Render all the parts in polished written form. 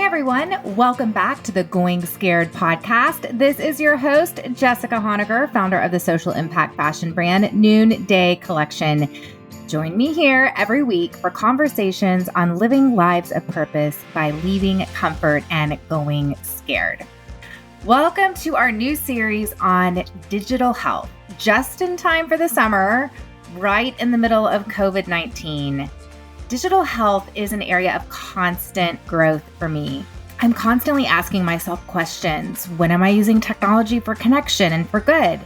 everyone. Welcome back to the Going Scared podcast. This is your host, Jessica Honegger, founder of the social impact fashion brand Noonday Collection. Join me here every week for conversations on living lives of purpose by leaving comfort and going scared. Welcome to our new series on digital health, just in time for the summer, right in the middle of COVID-19. Digital health is an area of constant growth for me. I'm constantly asking myself questions. When am I using technology for connection and for good?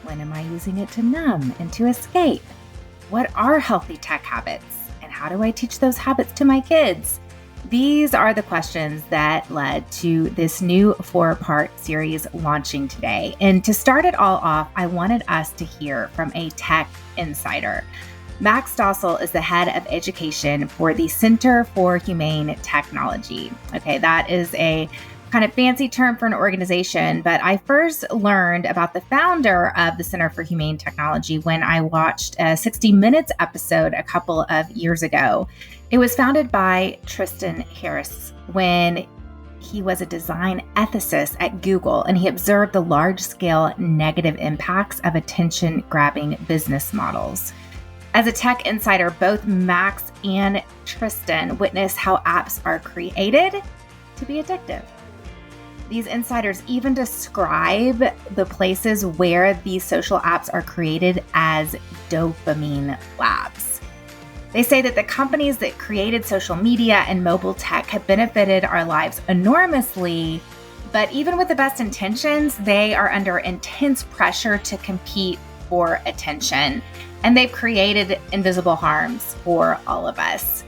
When am I using it to numb and to escape? What are healthy tech habits? And how do I teach those habits to my kids? These are the questions that led to this new 4-part series launching today. And to start it all off, I wanted us to hear from a tech insider. Max Stossel is the head of education for the Center for Humane Technology. Okay, that is a kind of fancy term for an organization, but I first learned about the founder of the Center for Humane Technology when I watched a 60 Minutes episode a couple of years ago. It was founded by Tristan Harris when he was a design ethicist at Google, and he observed the large-scale negative impacts of attention-grabbing business models. As a tech insider, both Max and Tristan witness how apps are created to be addictive. These insiders even describe the places where these social apps are created as dopamine labs. They say that the companies that created social media and mobile tech have benefited our lives enormously, but even with the best intentions, they are under intense pressure to compete for attention. And they've created invisible harms for all of us.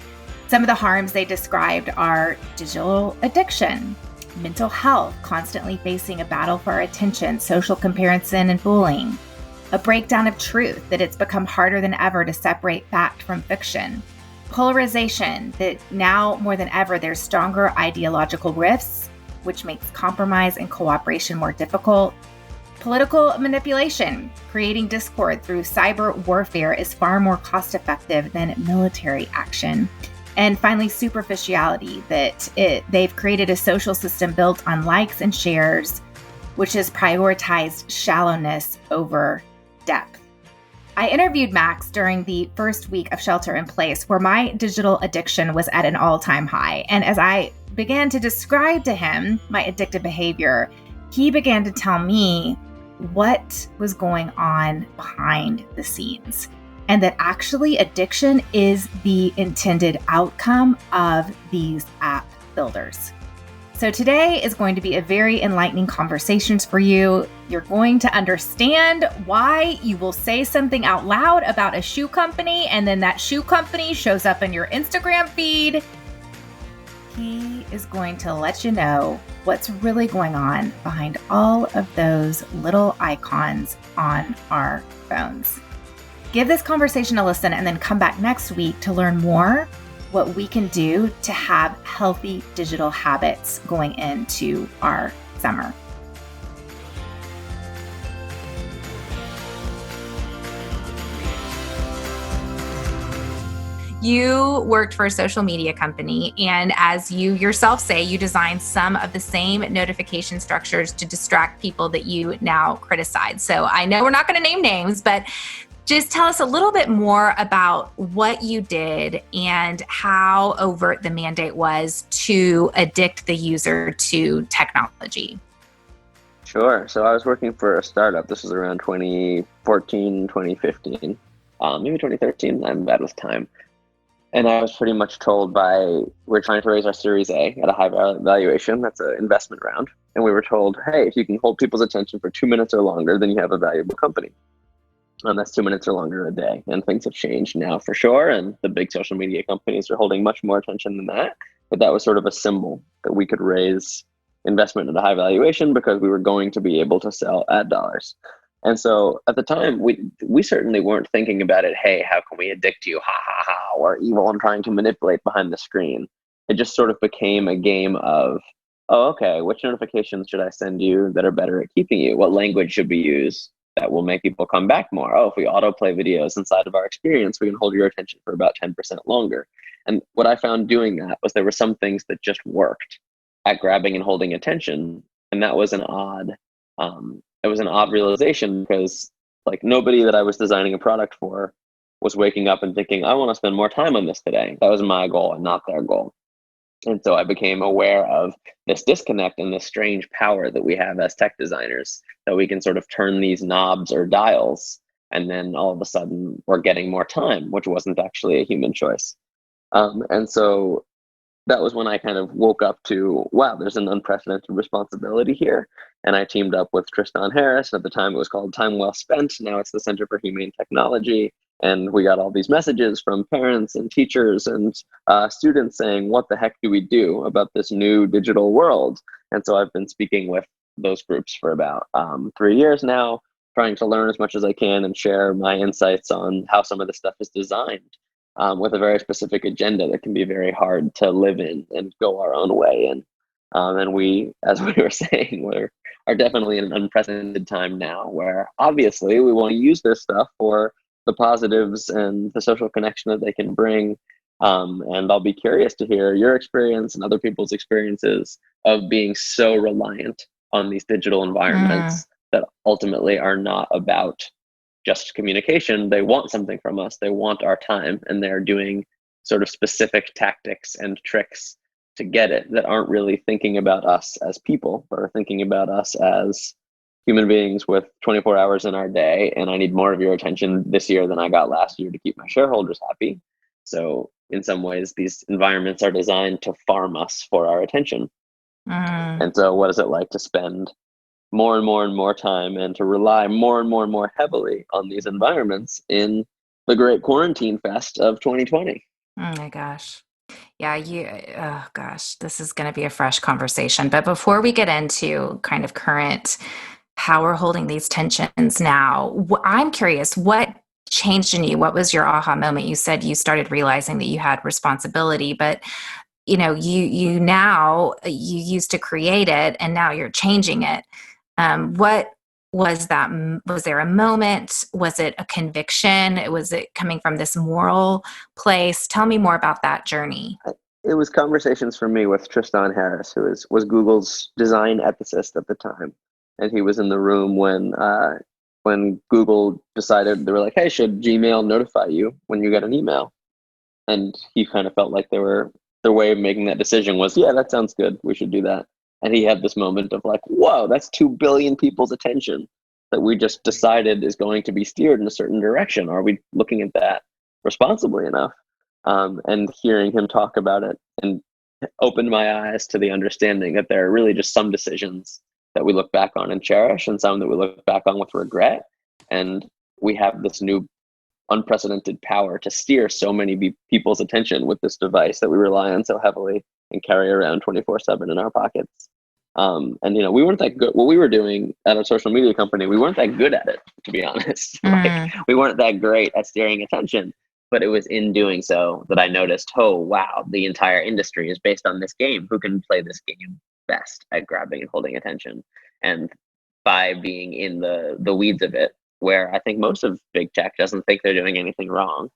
Some of the harms they described are digital addiction, mental health, constantly facing a battle for our attention, social comparison and bullying, a breakdown of truth, that it's become harder than ever to separate fact from fiction, polarization, that now more than ever there's stronger ideological rifts, which makes compromise and cooperation more difficult. Political manipulation, creating discord through cyber warfare is far more cost-effective than military action. And finally, superficiality, that they've created a social system built on likes and shares, which has prioritized shallowness over depth. I interviewed Max during the first week of shelter in place, where my digital addiction was at an all-time high. And as I began to describe to him my addictive behavior, he began to tell me what was going on behind the scenes, and that actually addiction is the intended outcome of these app builders. So today is going to be a very enlightening conversation for you. You're going to understand why you will say something out loud about a shoe company, and then that shoe company shows up in your Instagram feed. He is going to let you know what's really going on behind all of those little icons on our phones. Give this conversation a listen and then come back next week to learn more what we can do to have healthy digital habits going into our summer. You worked for a social media company, and as you yourself say, you designed some of the same notification structures to distract people that you now criticize. So I know we're not going to name names, but just tell us a little bit more about what you did and how overt the mandate was to addict the user to technology. Sure. So I was working for a startup. This was around 2014, 2015, maybe 2013. I'm bad with time. And I was pretty much told we're trying to raise our Series A at a high valuation. That's an investment round. And we were told, hey, if you can hold people's attention for 2 minutes or longer, then you have a valuable company. And that's 2 minutes or longer a day. And things have changed now for sure. And the big social media companies are holding much more attention than that. But that was sort of a symbol that we could raise investment at a high valuation because we were going to be able to sell ad dollars. And so at the time, we certainly weren't thinking about it, hey, how can we addict you? Ha, ha, ha, we're evil and trying to manipulate behind the screen. It just sort of became a game of, oh, okay, which notifications should I send you that are better at keeping you? What language should we use that will make people come back more? Oh, if we autoplay videos inside of our experience, we can hold your attention for about 10% longer. And what I found doing that was there were some things that just worked. at grabbing and holding attention. And that was it was an odd realization, because like nobody that I was designing a product for was waking up and thinking, I want to spend more time on this today. That was my goal and not their goal. And so I became aware of this disconnect and this strange power that we have as tech designers, that we can sort of turn these knobs or dials, and then all of a sudden we're getting more time, which wasn't actually a human choice. And so that was when I kind of woke up to, wow, there's an unprecedented responsibility here. And I teamed up with Tristan Harris. At the time, it was called Time Well Spent. Now it's the Center for Humane Technology. And we got all these messages from parents and teachers and students saying, what the heck do we do about this new digital world? And so I've been speaking with those groups for about 3 years now, trying to learn as much as I can and share my insights on how some of this stuff is designed, with a very specific agenda that can be very hard to live in and go our own way in. And we, as we were saying, are definitely in an unprecedented time now, where obviously we want to use this stuff for the positives and the social connection that they can bring. And I'll be curious to hear your experience and other people's experiences of being so reliant on these digital environments that ultimately are not about just communication. They want something from us. They want our time, and they're doing sort of specific tactics and tricks to get it, that aren't really thinking about us as people, but are thinking about us as human beings with 24 hours in our day. And I need more of your attention this year than I got last year to keep my shareholders happy. So in some ways, these environments are designed to farm us for our attention. And so what is it like to spend more and more and more time, and to rely more and more and more heavily on these environments in the great quarantine fest of 2020? Oh my gosh. Yeah, oh gosh, this is going to be a fresh conversation. But before we get into kind of current, how we're holding these tensions now, I'm curious, what changed in you? What was your aha moment? You said you started realizing that you had responsibility, but you used to create it and now you're changing it. What was that? Was there a moment? Was it a conviction? Was it coming from this moral place? Tell me more about that journey. It was conversations for me with Tristan Harris, who was Google's design ethicist at the time. And he was in the room when Google decided, they were like, hey, should Gmail notify you when you get an email? And he kind of felt like their way of making that decision was, yeah, that sounds good. We should do that. And he had this moment of like, whoa, that's 2 billion people's attention that we just decided is going to be steered in a certain direction. Are we looking at that responsibly enough? And hearing him talk about it and opened my eyes to the understanding that there are really just some decisions that we look back on and cherish, and some that we look back on with regret. And we have this new unprecedented power to steer so many people's attention with this device that we rely on so heavily and carry around 24/7 in our pockets. And we weren't that good. What we were doing at a social media company, we weren't that good at it, to be honest. Like, we weren't that great at steering attention. But it was in doing so that I noticed, oh, wow, the entire industry is based on this game. Who can play this game best at grabbing and holding attention? And by being in the weeds of it, where I think most of big tech doesn't think they're doing anything wrong.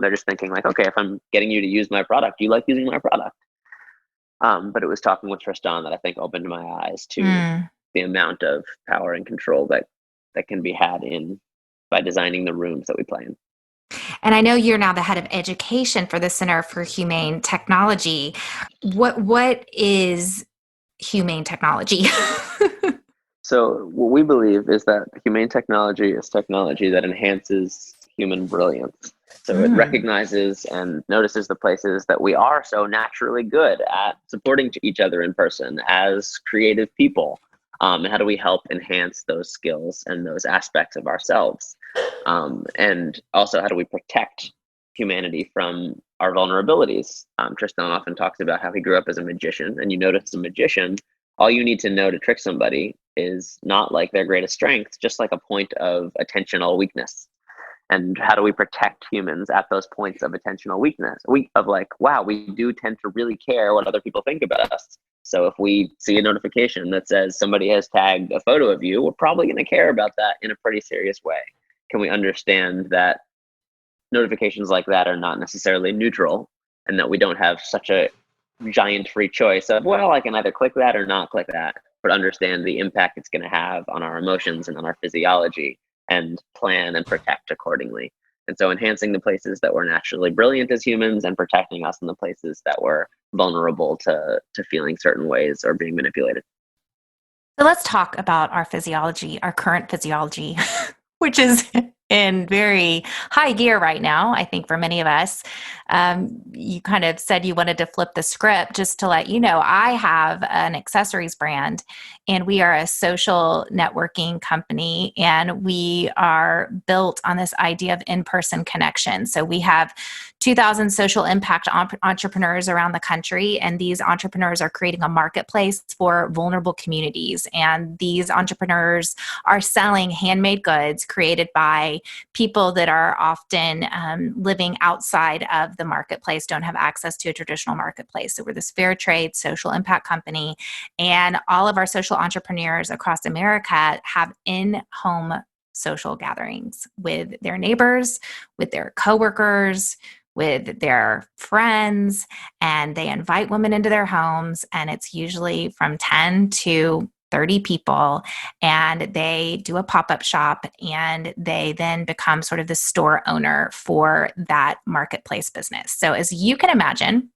They're just thinking like, okay, if I'm getting you to use my product, you like using my product. But it was talking with Tristan that I think opened my eyes to the amount of power and control that can be had by designing the rooms that we play in. And I know you're now the head of education for the Center for Humane Technology. What is humane technology? So what we believe is that humane technology is technology that enhances human brilliance. So it recognizes and notices the places that we are so naturally good at supporting each other in person as creative people. And how do we help enhance those skills and those aspects of ourselves? And also, how do we protect humanity from our vulnerabilities? Tristan often talks about how he grew up as a magician, and you notice a magician, all you need to know to trick somebody is not like their greatest strength, just like a point of attentional weakness. And how do we protect humans at those points of attentional weakness? Of like, wow, we do tend to really care what other people think about us. So if we see a notification that says somebody has tagged a photo of you, we're probably going to care about that in a pretty serious way. Can we understand that notifications like that are not necessarily neutral, and that we don't have such a giant free choice of, well, I can either click that or not click that, but understand the impact it's going to have on our emotions and on our physiology and plan and protect accordingly. And so enhancing the places that we're naturally brilliant as humans and protecting us in the places that we're vulnerable to feeling certain ways or being manipulated. So let's talk about our physiology, our current physiology, which is in very high gear right now, I think, for many of us. You kind of said you wanted to flip the script. Just to let you know, I have an accessories brand, and we are a social networking company, and we are built on this idea of in-person connection. So we have 2,000 social impact entrepreneurs around the country, and these entrepreneurs are creating a marketplace for vulnerable communities. And these entrepreneurs are selling handmade goods created by people that are often living outside of the marketplace, don't have access to a traditional marketplace. So we're this fair trade social impact company, and all of our social entrepreneurs across America have in-home social gatherings with their neighbors, with their coworkers, with their friends, and they invite women into their homes, and it's usually from 10 to 30 people, and they do a pop-up shop, and they then become sort of the store owner for that marketplace business. So as you can imagine,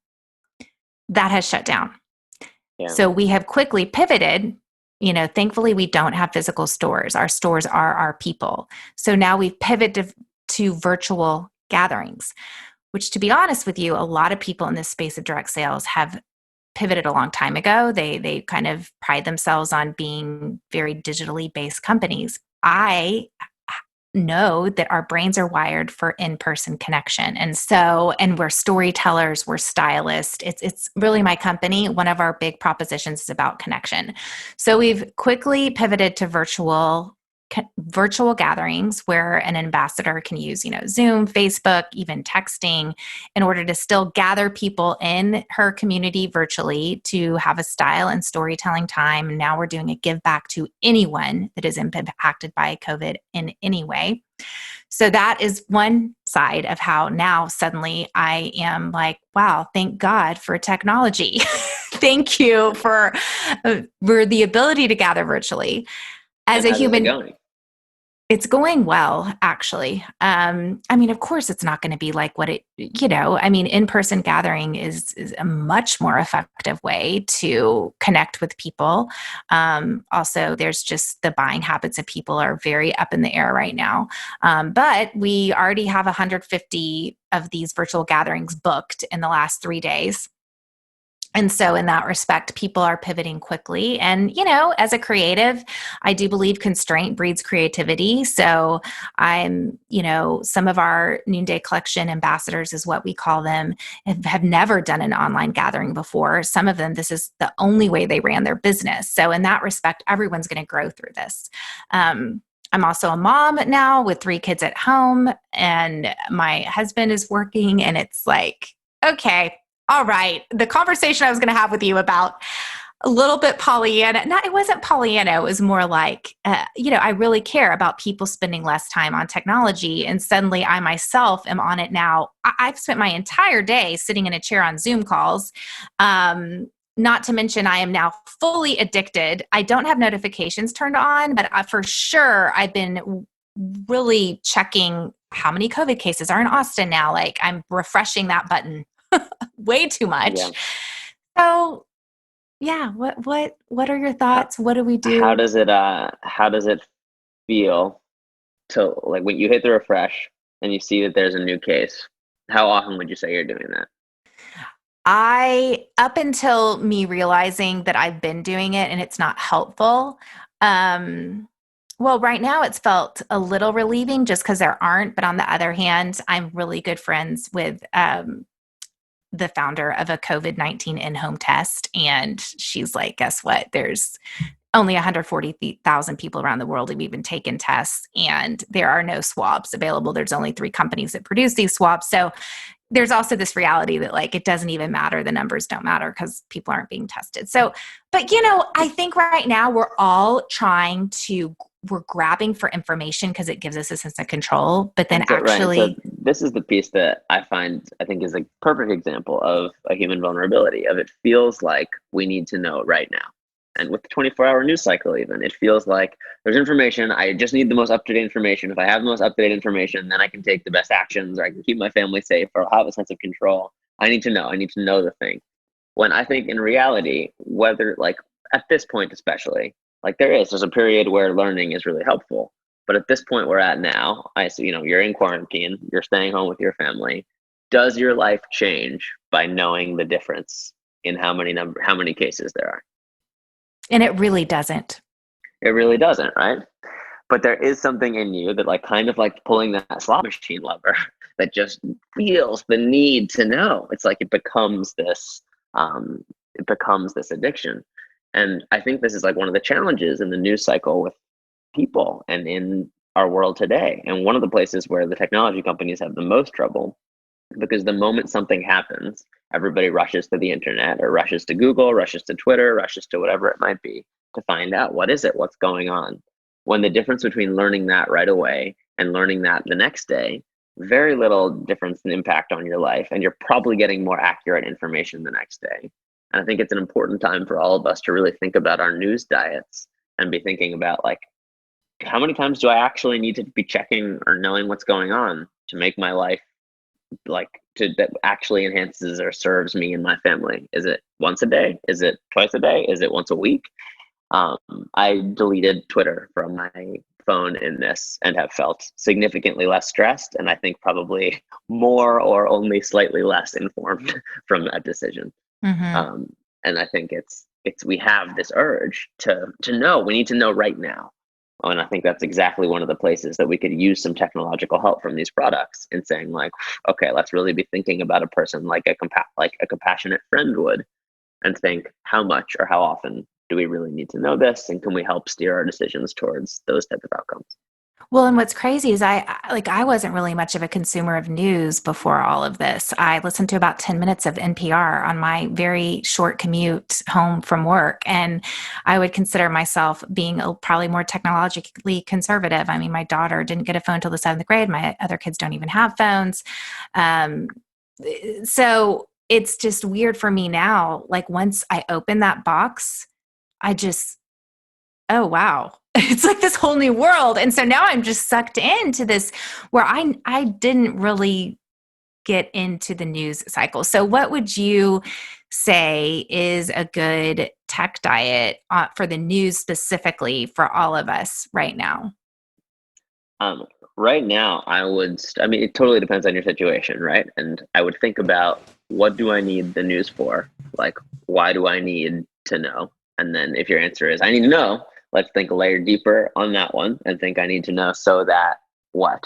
that has shut down. Yeah. So we have quickly pivoted. Thankfully, we don't have physical stores. Our stores are our people. So now we've pivoted to virtual gatherings, which, to be honest with you, a lot of people in this space of direct sales have pivoted a long time ago. They kind of pride themselves on being very digitally based companies. I know that our brains are wired for in-person connection. And we're storytellers, we're stylists. It's really my company. One of our big propositions is about connection. So we've quickly pivoted to virtual gatherings where an ambassador can use, Zoom, Facebook, even texting, in order to still gather people in her community virtually to have a style and storytelling time. And now we're doing a give back to anyone that is impacted by COVID in any way. So that is one side of how now suddenly I am like, wow, thank God for technology. Thank you for the ability to gather virtually. As a human, it's going well, actually. Of course, it's not going to be like what in-person gathering is a much more effective way to connect with people. Also, there's just the buying habits of people are very up in the air right now. But we already have 150 of these virtual gatherings booked in the last 3 days. And so in that respect, people are pivoting quickly. And, as a creative, I do believe constraint breeds creativity. So some of our Noonday Collection ambassadors is what we call them, have never done an online gathering before. Some of them, this is the only way they ran their business. So in that respect, everyone's going to grow through this. I'm also a mom now with 3 kids at home, and my husband is working, and it's like, okay, all right, the conversation I was going to have with you about a little bit Pollyanna. No, it wasn't Pollyanna. It was more like, I really care about people spending less time on technology. And suddenly I myself am on it now. I've spent my entire day sitting in a chair on Zoom calls. Not to mention I am now fully addicted. I don't have notifications turned on, but for sure I've been really checking how many COVID cases are in Austin now. Like, I'm refreshing that button way too much. Yeah. So yeah, what are your thoughts? What do we do? How does it feel to, like, when you hit the refresh and you see that there's a new case? How often would you say you're doing that? Up until me realizing that I've been doing it and it's not helpful. Well, right now it's felt a little relieving just because there aren't. But on the other hand, I'm really good friends with the founder of a COVID-19 in-home test. And she's like, guess what? There's only 140,000 people around the world who've even taken tests, and there are no swabs available. There's only 3 companies that produce these swabs. So there's also this reality that, like, it doesn't even matter. The numbers don't matter because people aren't being tested. So, but I think right now we're all we're grabbing for information because it gives us a sense of control, but then Right. So this is the piece that I think is a perfect example of a human vulnerability. Of it feels like we need to know right now. And with the 24-hour news cycle, even, it feels like there's information. I just need the most up-to-date information. If I have the most up-to-date information, then I can take the best actions, or I can keep my family safe, or I'll have a sense of control. I need to know. I need to know the thing. When I think in reality, whether like at this point especially, like there's a period where learning is really helpful. But at this point we're at now, I see, you're in quarantine, you're staying home with your family. Does your life change by knowing the difference in how many cases there are? And it really doesn't. It really doesn't, right? But there is something in you that like kind of like pulling that slot machine lever that just feels the need to know. It's like it becomes this addiction. And I think this is like one of the challenges in the news cycle with people and in our world today. And one of the places where the technology companies have the most trouble, because the moment something happens, everybody rushes to the internet or rushes to Google, rushes to Twitter, rushes to whatever it might be to find out what's going on. When the difference between learning that right away and learning that the next day, very little difference in impact on your life, and you're probably getting more accurate information the next day. And I think it's an important time for all of us to really think about our news diets and be thinking about like, how many times do I actually need to be checking or knowing what's going on to make my life that actually enhances or serves me and my family? Is it once a day? Is it twice a day? Is it once a week? I deleted Twitter from my phone in this and have felt significantly less stressed, and I think probably more or only slightly less informed from that decision. Mm-hmm. And I think it's we have this urge to know. We need to know right now. And I think that's exactly one of the places that we could use some technological help from these products in saying like, okay, let's really be thinking about a person like a compassionate friend would, and think how much or how often do we really need to know this, and can we help steer our decisions towards those type of outcomes? Well, and what's crazy is I wasn't really much of a consumer of news before all of this. I listened to about 10 minutes of NPR on my very short commute home from work. And I would consider myself being probably more technologically conservative. I mean, my daughter didn't get a phone till the 7th grade. My other kids don't even have phones. Um, so it's just weird for me now. Like once I open that box, I just, oh, wow. It's like this whole new world. And so now I'm just sucked into this where I didn't really get into the news cycle. So what would you say is a good tech diet for the news specifically for all of us right now? Right now, I mean, it totally depends on your situation, right? And I would think about, what do I need the news for? Like, why do I need to know? And then if your answer is, I need to know, let's think a layer deeper on that one and think I need to know so that what?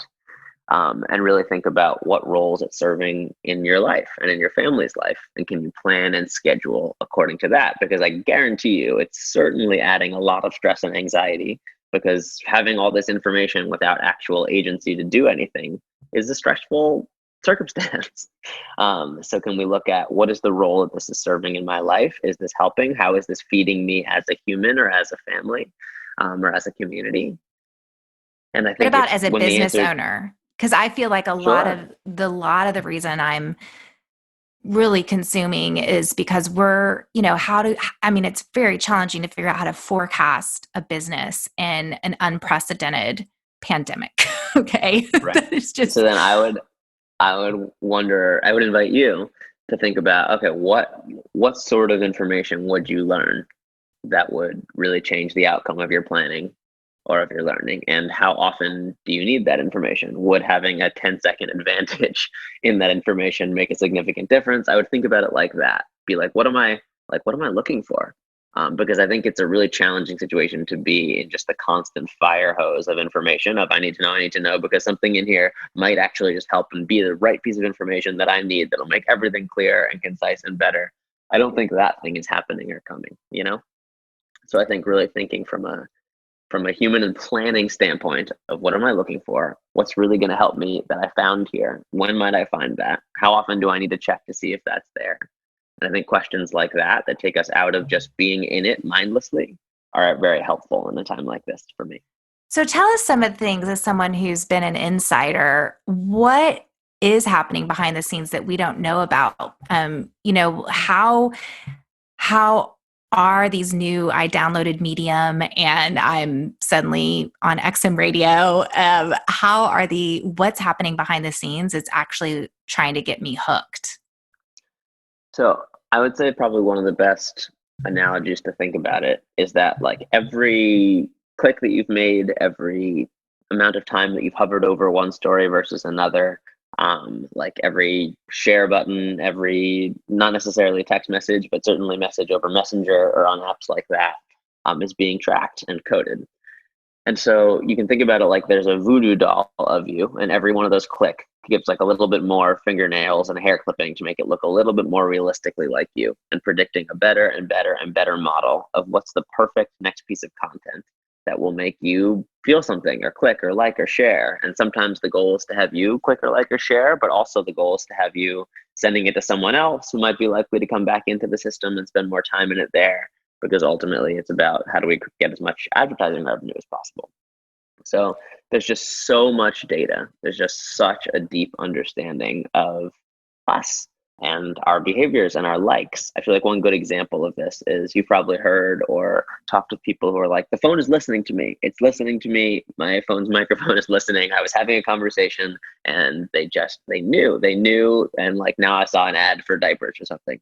And really think about what roles it's serving in your life and in your family's life. And can you plan and schedule according to that? Because I guarantee you, it's certainly adding a lot of stress and anxiety, because having all this information without actual agency to do anything is a stressful circumstance. So can we look at, what is the role that this is serving in my life? Is this helping? How is this feeding me as a human or as a family, or as a community? And I What think about as a business answer, owner? Because I feel like a lot sure. of the reason I'm really consuming is because we're, I mean, it's very challenging to figure out how to forecast a business in an unprecedented pandemic. Okay. Right. That is So just, then I would invite you to think about, okay, what sort of information would you learn that would really change the outcome of your planning or of your learning? And how often do you need that information? Would having a 10-second advantage in that information make a significant difference? I would think about it like that. Be like, what am I looking for? Because I think it's a really challenging situation to be in, just the constant fire hose of information of, I need to know, because something in here might actually just help and be the right piece of information that I need, that'll make everything clear and concise and better. I don't think that thing is happening or coming, So I think really thinking from a human and planning standpoint of, what am I looking for? What's really going to help me that I found here? When might I find that? How often do I need to check to see if that's there? And I think questions like that take us out of just being in it mindlessly are very helpful in a time like this for me. so tell us some of the things as someone who's been an insider, what is happening behind the scenes that we don't know about? How are these new, I downloaded Medium and I'm suddenly on XM radio. What's happening behind the scenes? It's actually trying to get me hooked. So I would say probably one of the best analogies to think about it is that like every click that you've made, every amount of time that you've hovered over one story versus another, like every share button, every not necessarily text message, but certainly message over Messenger or on apps like that, is being tracked and coded. And so you can think about it like there's a voodoo doll of you, and every one of those click gives like a little bit more fingernails and hair clipping to make it look a little bit more realistically like you, and predicting a better and better and better model of what's the perfect next piece of content that will make you feel something or click or like or share. And sometimes the goal is to have you click or like or share, but also the goal is to have you sending it to someone else who might be likely to come back into the system and spend more time in it there, because ultimately it's about how do we get as much advertising revenue as possible. So there's just so much data. There's just such a deep understanding of us and our behaviors and our likes. I feel like one good example of this is you've probably heard or talked with people who are like, the phone is listening to me. It's listening to me. My phone's microphone is listening. I was having a conversation and they knew. And like now I saw an ad for diapers or something.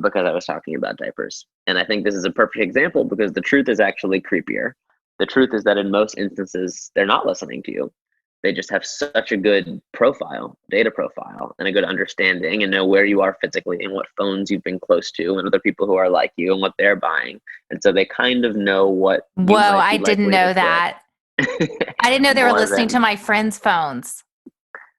Because I was talking about diapers. And I think this is a perfect example because the truth is actually creepier. The truth is that in most instances, they're not listening to you. They just have such a good profile, data profile, and a good understanding and know where you are physically and what phones you've been close to and other people who are like you and what they're buying. And so they kind of know what Whoa, you might I be didn't likely know to that. I didn't know they were listening to my friends' phones.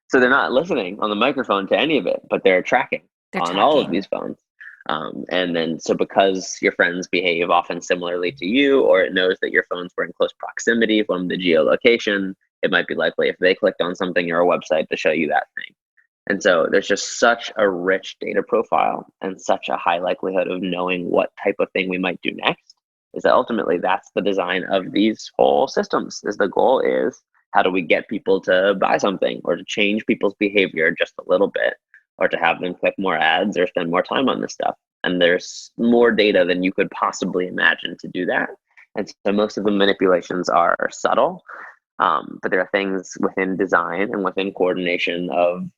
So they're not listening on the microphone to any of it, but they're tracking on all of these phones. And then, so because your friends behave often similarly to you, or it knows that your phones were in close proximity from the geolocation, it might be likely if they clicked on something or a website to show you that thing. And so there's just such a rich data profile and such a high likelihood of knowing what type of thing we might do next, is that ultimately that's the design of these whole systems. Is the goal is how do we get people to buy something or to change people's behavior just a little bit, or to have them click more ads or spend more time on this stuff. And there's more data than you could possibly imagine to do that. And so most of the manipulations are subtle, but there are things within design and within coordination of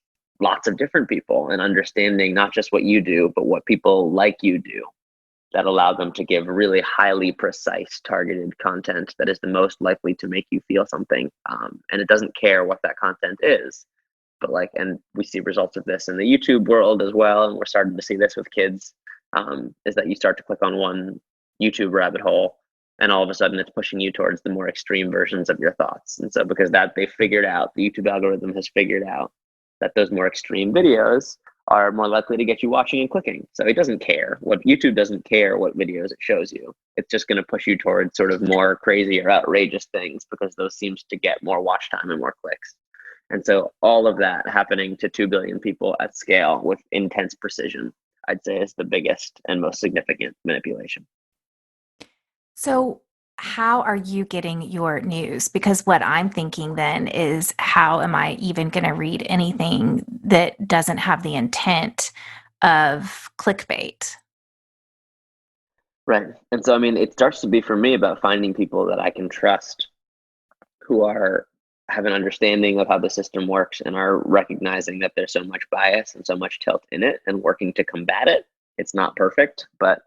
lots of different people and understanding not just what you do, but what people like you do that allow them to give really highly precise targeted content that is the most likely to make you feel something. And it doesn't care what that content is. But like, and we see results of this in the YouTube world as well, and we're starting to see this with kids, is that you start to click on one YouTube rabbit hole, and all of a sudden it's pushing you towards the more extreme versions of your thoughts. And so because that they figured out, the YouTube algorithm has figured out that those more extreme videos are more likely to get you watching and clicking. So it doesn't care. YouTube doesn't care what videos it shows you. It's just going to push you towards sort of more crazy or outrageous things because those seems to get more watch time and more clicks. And so all of that happening to 2 billion people at scale with intense precision, I'd say is the biggest and most significant manipulation. So how are you getting your news? Because what I'm thinking then is, how am I even going to read anything that doesn't have the intent of clickbait? Right. And so, I mean, it starts to be for me about finding people that I can trust who have an understanding of how the system works and are recognizing that there's so much bias and so much tilt in it and working to combat it. It's not perfect, but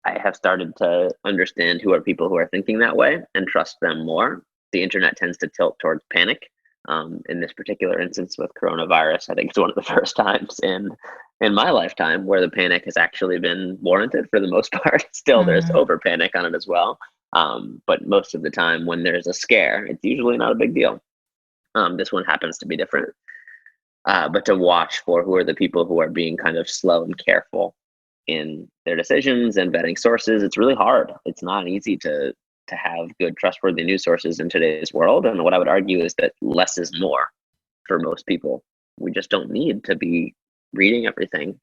I have started to understand who are people who are thinking that way and trust them more. The internet tends to tilt towards panic. In this particular instance with coronavirus, I think it's one of the first times in my lifetime where the panic has actually been warranted for the most part. Still, there's over panic on it as well. But most of the time when there's a scare, it's usually not a big deal. This one happens to be different. But to watch for who are the people who are being kind of slow and careful in their decisions and vetting sources, it's really hard. It's not easy to have good, trustworthy news sources in today's world. And what I would argue is that less is more for most people. We just don't need to be reading everything.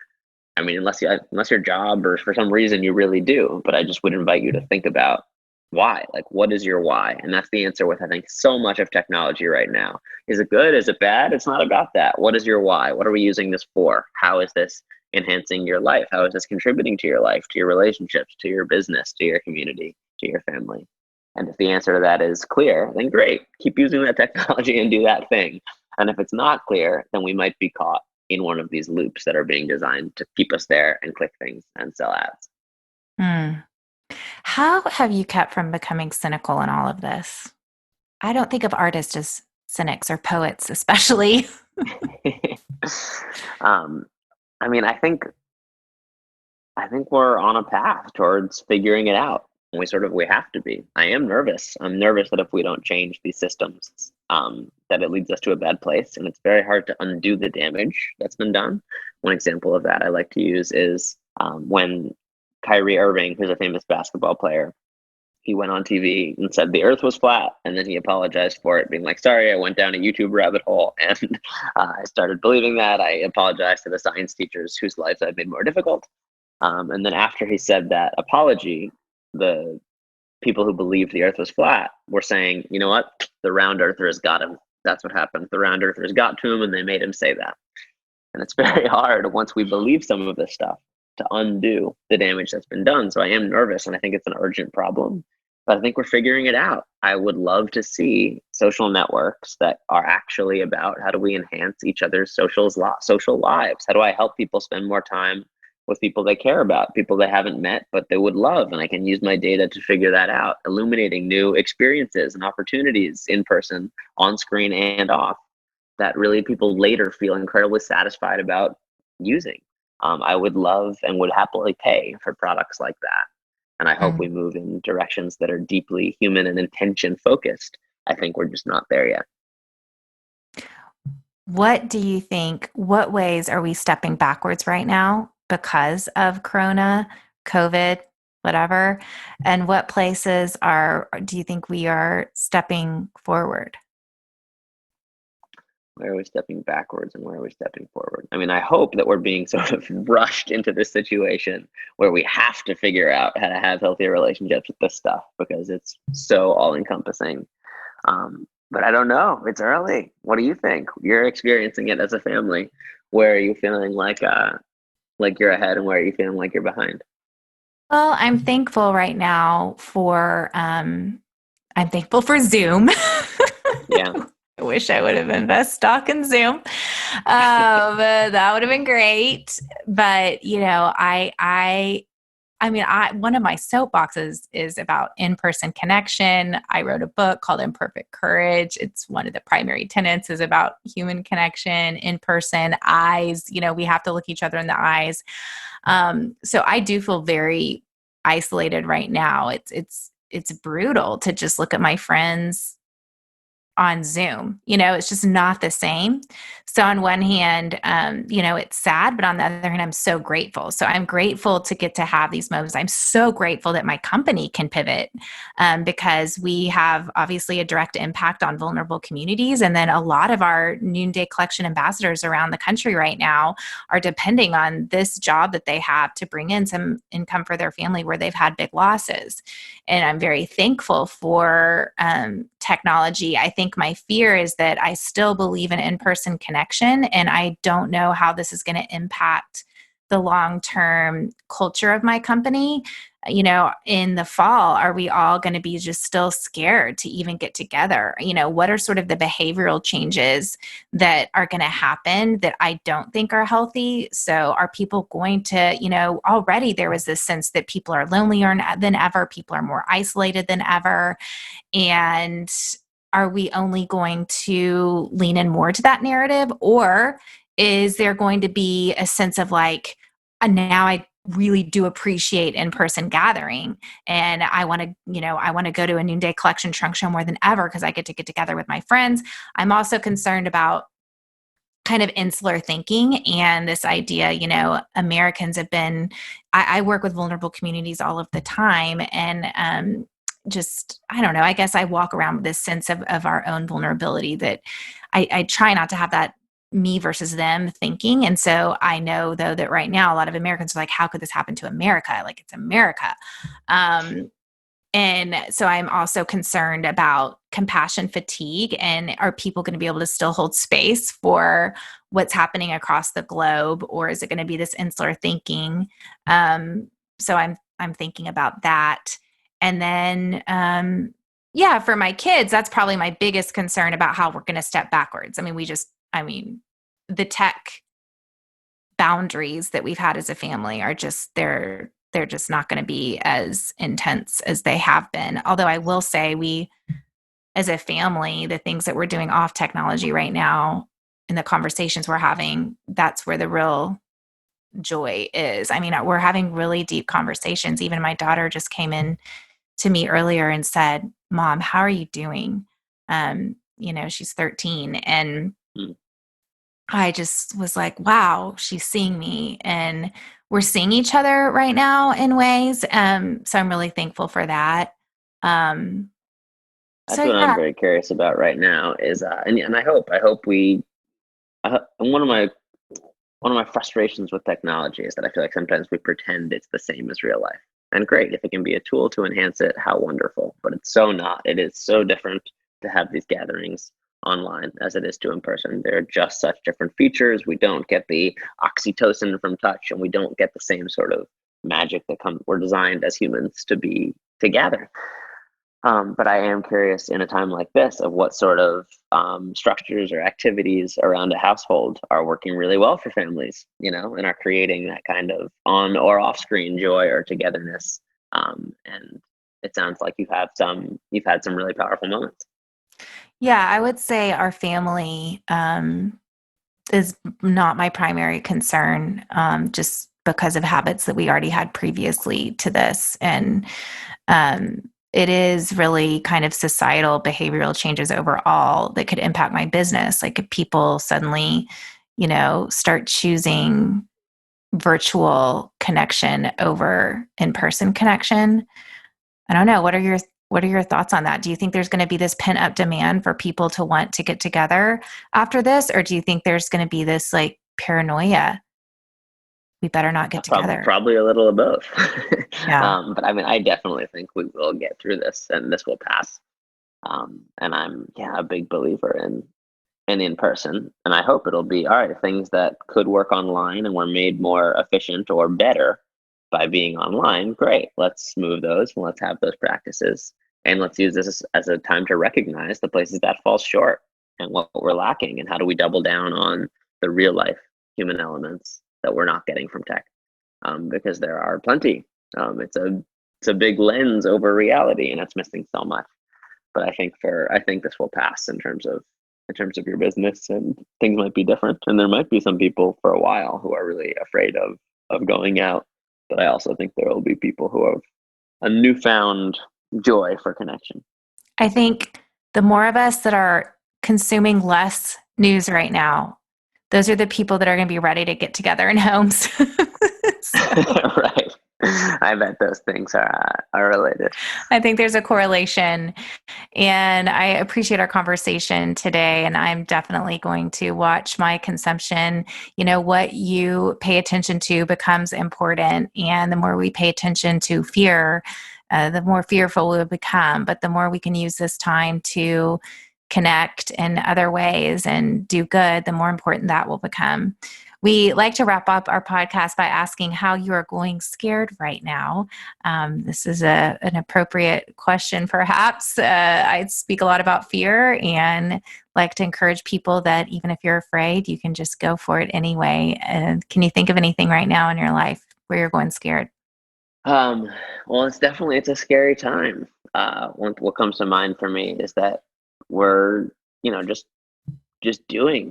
I mean, unless your job or for some reason you really do. But I just would invite you to think about why? Like, what is your why? And that's the answer with, I think, so much of technology right now. Is it good? Is it bad? It's not about that. What is your why? What are we using this for? How is this enhancing your life? How is this contributing to your life, to your relationships, to your business, to your community, to your family? And if the answer to that is clear, then great, keep using that technology and do that thing. And if it's not clear, then we might be caught in one of these loops that are being designed to keep us there and click things and sell ads. Hmm. How have you kept from becoming cynical in all of this? I don't think of artists as cynics or poets, especially. um, I mean, I think we're on a path towards figuring it out. We have to be. I am nervous. I'm nervous that if we don't change these systems, that it leads us to a bad place, and it's very hard to undo the damage that's been done. One example of that I like to use is when Kyrie Irving, who's a famous basketball player, he went on TV and said the Earth was flat, and then he apologized for it, being like, "Sorry, I went down a YouTube rabbit hole, and I started believing that. I apologized to the science teachers whose lives I've made more difficult." And then after he said that apology, the people who believed the Earth was flat were saying, "You know what? The round earthers got him. That's what happened. The round earthers got to him, and they made him say that." And it's very hard once we believe some of this stuff to undo the damage that's been done. So I am nervous, and I think it's an urgent problem. But I think we're figuring it out. I would love to see social networks that are actually about how do we enhance each other's social lives? How do I help people spend more time with people they care about, people they haven't met, but they would love? And I can use my data to figure that out, illuminating new experiences and opportunities in person, on screen, and off, that really people later feel incredibly satisfied about using. I would love and would happily pay for products like that. And I hope we move in directions that are deeply human and intention focused. I think we're just not there yet. What do you think? What ways are we stepping backwards right now because of Corona, COVID, whatever? And what places do you think we are stepping forward? Where are we stepping backwards and where are we stepping forward? I mean, I hope that we're being sort of rushed into this situation where we have to figure out how to have healthier relationships with this stuff because it's so all encompassing. But I don't know. It's early. What do you think? You're experiencing it as a family. Where are you feeling like you're ahead, and where are you feeling like you're behind? Well, I'm thankful right now I'm thankful for Zoom. Yeah. I wish I would have invested stock in Zoom. That would have been great. But I mean, one of my soapboxes is about in-person connection. I wrote a book called Imperfect Courage. It's one of the primary tenets is about human connection, in person, eyes. We have to look each other in the eyes. So I do feel very isolated right now. It's brutal to just look at my friends on Zoom. It's just not the same. So on one hand, it's sad, but on the other hand, I'm so grateful. So I'm grateful to get to have these moments. I'm so grateful that my company can pivot because we have obviously a direct impact on vulnerable communities. And then a lot of our Noonday Collection ambassadors around the country right now are depending on this job that they have to bring in some income for their family where they've had big losses. And I'm very thankful for technology. I think my fear is that I still believe in in-person connection, and I don't know how this is going to impact the long-term culture of my company. In the fall, are we all going to be just still scared to even get together? What are sort of the behavioral changes that are going to happen that I don't think are healthy? So are people going to, already there was this sense that people are lonelier than ever, people are more isolated than ever. And are we only going to lean in more to that narrative? Or is there going to be a sense of like, now I really do appreciate in-person gathering, and I want to go to a Noonday Collection trunk show more than ever because I get to get together with my friends. I'm also concerned about kind of insular thinking and this idea, Americans have been, I work with vulnerable communities all of the time, and I don't know, I guess I walk around with this sense of our own vulnerability that I try not to have that me versus them thinking. And so I know though that right now a lot of Americans are like, how could this happen to America? Like, it's America. And so I'm also concerned about compassion fatigue, and are people going to be able to still hold space for what's happening across the globe, or is it going to be this insular thinking? So I'm thinking about that. And then yeah, for my kids, that's probably my biggest concern about how we're going to step backwards. The tech boundaries that we've had as a family are just they're just not going to be as intense as they have been. Although I will say, we as a family, the things that we're doing off technology right now and the conversations we're having, that's where the real joy is. I mean, we're having really deep conversations. Even my daughter just came in to me earlier and said, "Mom, how are you doing?" She's 13, and I just was like, wow, she's seeing me, and we're seeing each other right now in ways. So I'm really thankful for that. That's what I'm very curious about right now is, and I hope one of my frustrations with technology is that I feel like sometimes we pretend it's the same as real life. And great, if it can be a tool to enhance it, how wonderful. But it's so not. It is so different to have these gatherings online as it is to in person. There are just such different features. We don't get the oxytocin from touch, and we don't get the same sort of magic that we're designed as humans to be together. But I am curious in a time like this of what sort of structures or activities around a household are working really well for families, and are creating that kind of on or off screen joy or togetherness. And it sounds like you've had some really powerful moments. Yeah, I would say our family is not my primary concern, just because of habits that we already had previously to this. And it is really kind of societal behavioral changes overall that could impact my business. Like if people suddenly, start choosing virtual connection over in-person connection. I don't know. What are your thoughts on that? Do you think there's going to be this pent up demand for people to want to get together after this? Or do you think there's going to be this like paranoia? We better not get together. Probably a little of both. Yeah. But I definitely think we will get through this and this will pass. And I'm a big believer in person. And I hope it'll be all right. Things that could work online and were made more efficient or better by being online, great. Let's move those and let's have those practices. And let's use this as a time to recognize the places that fall short and what we're lacking, and how do we double down on the real life human elements that we're not getting from tech, because there are plenty. It's a big lens over reality, and it's missing so much. But I think this will pass in terms of your business, and things might be different, and there might be some people for a while who are really afraid of going out. But I also think there will be people who have a newfound joy for connection. I think the more of us that are consuming less news right now, those are the people that are going to be ready to get together in homes. Right. I bet those things are related. I think there's a correlation, and I appreciate our conversation today. And I'm definitely going to watch my consumption. What you pay attention to becomes important. And the more we pay attention to fear, the more fearful we'll become. But the more we can use this time to connect in other ways and do good, the more important that will become. We like to wrap up our podcast by asking how you are going scared right now. This is an appropriate question, perhaps. I speak a lot about fear and like to encourage people that even if you're afraid, you can just go for it anyway. And can you think of anything right now in your life where you're going scared? Well, it's a scary time. What comes to mind for me is that we're, just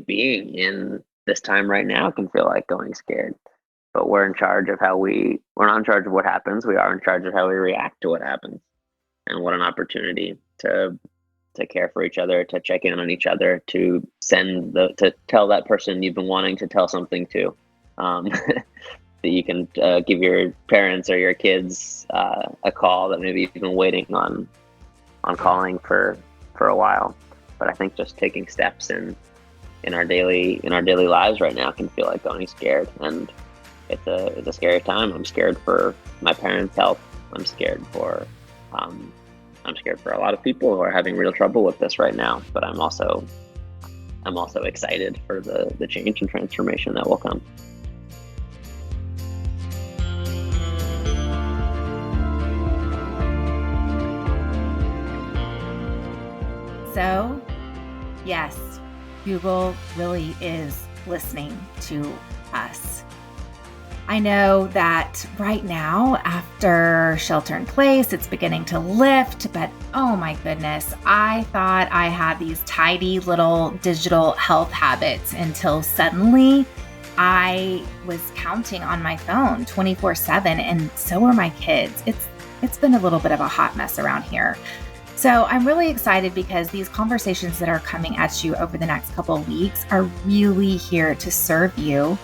being in this time right now can feel like going scared, but we're in charge of we're not in charge of what happens. We are in charge of how we react to what happens. And what an opportunity to care for each other, to check in on each other, to to tell that person you've been wanting to tell something to, that you can give your parents or your kids a call that maybe you've been waiting on calling for a while. But I think just taking steps in our daily lives right now can feel like going scared, and it's a scary time. I'm scared for my parents' health. I'm scared for I'm scared for a lot of people who are having real trouble with this right now, but I'm also excited for the change and transformation that will come. So, yes, Google really is listening to us. I know that right now, after shelter in place, it's beginning to lift, but oh my goodness, I thought I had these tidy little digital health habits until suddenly I was counting on my phone 24/7, and so are my kids. It's been a little bit of a hot mess around here. So I'm really excited because these conversations that are coming at you over the next couple of weeks are really here to serve you,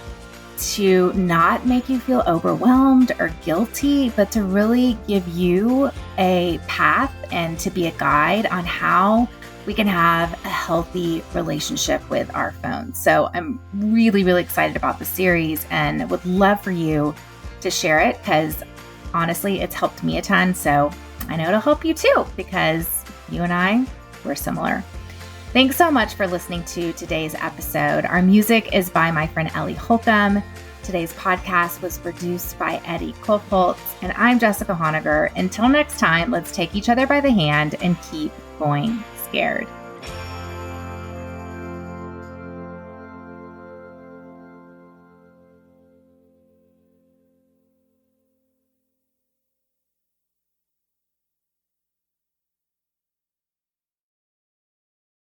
to not make you feel overwhelmed or guilty, but to really give you a path and to be a guide on how we can have a healthy relationship with our phones. So I'm really, really excited about the series and would love for you to share it because honestly, it's helped me a ton. So I know it'll help you too, because you and I, we're similar. Thanks so much for listening to today's episode. Our music is by my friend Ellie Holcomb. Today's podcast was produced by Eddie Kopholtz, and I'm Jessica Honegger. Until next time, let's take each other by the hand and keep going scared.